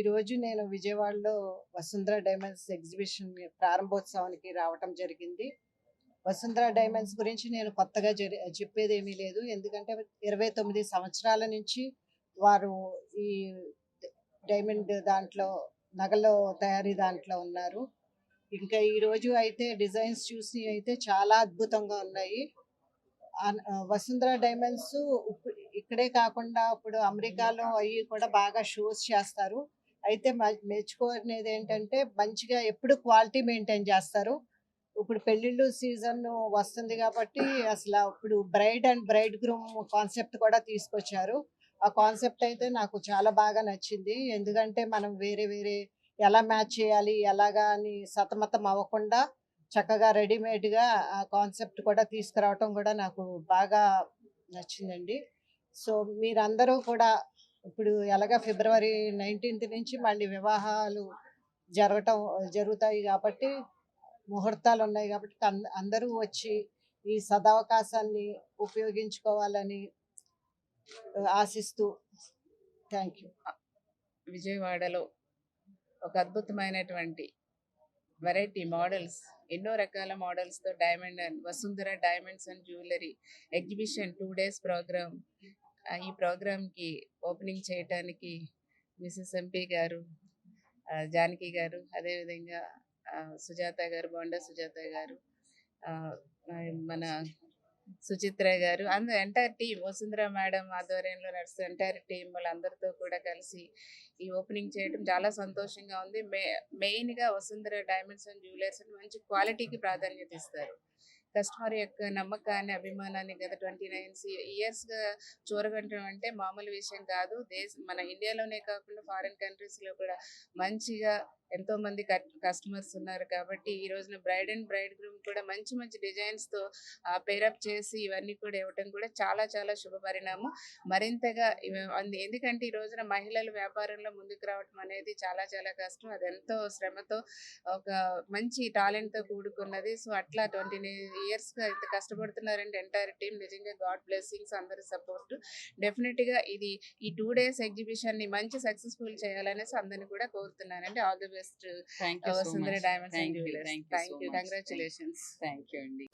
ఈరోజు నేను విజయవాడలో వసుంధర డైమండ్స్ ఎగ్జిబిషన్ ప్రారంభోత్సవానికి రావటం జరిగింది. వసుంధర డైమండ్స్ గురించి నేను కొత్తగా చెప్పేదేమీ లేదు. ఎందుకంటే 29 సంవత్సరాల నుంచి వారు ఈ డైమండ్ దాంట్లో నగల తయారీ దాంట్లో ఉన్నారు. ఇంకా ఈరోజు అయితే డిజైన్స్ చూసి అయితే చాలా అద్భుతంగా ఉన్నాయి. వసుంధర డైమండ్స్ ఇక్కడే కాకుండా ఇప్పుడు అమెరికాలో అవి కూడా బాగా షోస్ చేస్తారు. అయితే మెచ్చుకునేది ఏంటంటే మంచిగా ఎప్పుడు క్వాలిటీ మెయింటైన్ చేస్తారు. ఇప్పుడు పెళ్ళిళ్ళు సీజన్ వస్తుంది కాబట్టి అసలు ఇప్పుడు bride and braid groom concept కూడా తీసుకొచ్చారు. ఆ కాన్సెప్ట్ అయితే నాకు చాలా బాగా నచ్చింది. ఎందుకంటే మనం వేరే వేరే ఎలా మ్యాచ్ చేయాలి ఎలాగా అని సతమతం అవ్వకుండా చక్కగా రెడీమేడ్గా ఆ కాన్సెప్ట్ కూడా తీసుకురావటం కూడా నాకు బాగా నచ్చిందండి. సో మీరందరూ కూడా ఇప్పుడు ఎలాగా ఫిబ్రవరి 19th నుంచి మళ్ళీ వివాహాలు జరుగుతాయి కాబట్టి ముహూర్తాలు ఉన్నాయి కాబట్టి అందరూ వచ్చి ఈ సదవకాశాన్ని ఉపయోగించుకోవాలని ఆశిస్తూ థ్యాంక్ యూ. విజయవాడలో ఒక అద్భుతమైనటువంటి వెరైటీ మోడల్స్, ఎన్నో రకాల మోడల్స్తో diamond and Vasundhara diamonds and jewellery exhibition 2 days programme. ఈ ప్రోగ్రామ్కి ఓపెనింగ్ చేయటానికి మిసెస్ ఎంపీ గారు, జానకి గారు, అదేవిధంగా సుజాత గారు, బోండా సుజాత గారు, మన సుచిత్ర గారు, అందరూ ఎంటైర్ టీమ్, వసుంధర మేడం ఆధ్వర్యంలో నడుస్తున్న ఎంటైర్ టీం వాళ్ళందరితో కూడా కలిసి ఈ ఓపెనింగ్ చేయడం చాలా సంతోషంగా ఉంది. మెయిన్గా వసుంధర డైమండ్స్ అండ్ జ్యువెలర్స్ మంచి క్వాలిటీకి ప్రాధాన్యత ఇస్తారు. కస్టమర్ యొక్క నమ్మకాన్ని, అభిమానాన్ని గత 29 yearsగా చూరగొట్టడం అంటే మామూలు విషయం కాదు. మన ఇండియాలోనే కాకుండా ఫారిన్ కంట్రీస్లో కూడా మంచిగా ఎంతోమంది కస్టమర్స్ ఉన్నారు కాబట్టి ఈ రోజున బ్రైడ్ అండ్ బ్రైడ్ గ్రూమ్ కూడా మంచి మంచి డిజైన్స్తో పేరప్ చేసి ఇవన్నీ కూడా ఇవ్వటం కూడా చాలా చాలా శుభ పరిణామం. మరింతగా ఎందుకంటే ఈ రోజున మహిళలు వ్యాపారంలో ముందుకు రావటం అనేది చాలా చాలా కష్టం. అది ఎంతో శ్రమతో ఒక మంచి టాలెంట్తో కూడుకున్నది. సో అట్లా 29 yearsగా ఇంత కష్టపడుతున్నారంటే ఎంటైర్ టీమ్ నిజంగా గాడ్ బ్లెస్సింగ్స్, అందరి సపోర్ట్. డెఫినెట్గా ఇది ఈ 2 days ఎగ్జిబిషన్ని మంచి సక్సెస్ఫుల్ చేయాలనేసి అందరిని కూడా కోరుతున్నానండి. All the best Vasundhara diamonds and jewellers. Thank you, congratulations. Thank you అండి.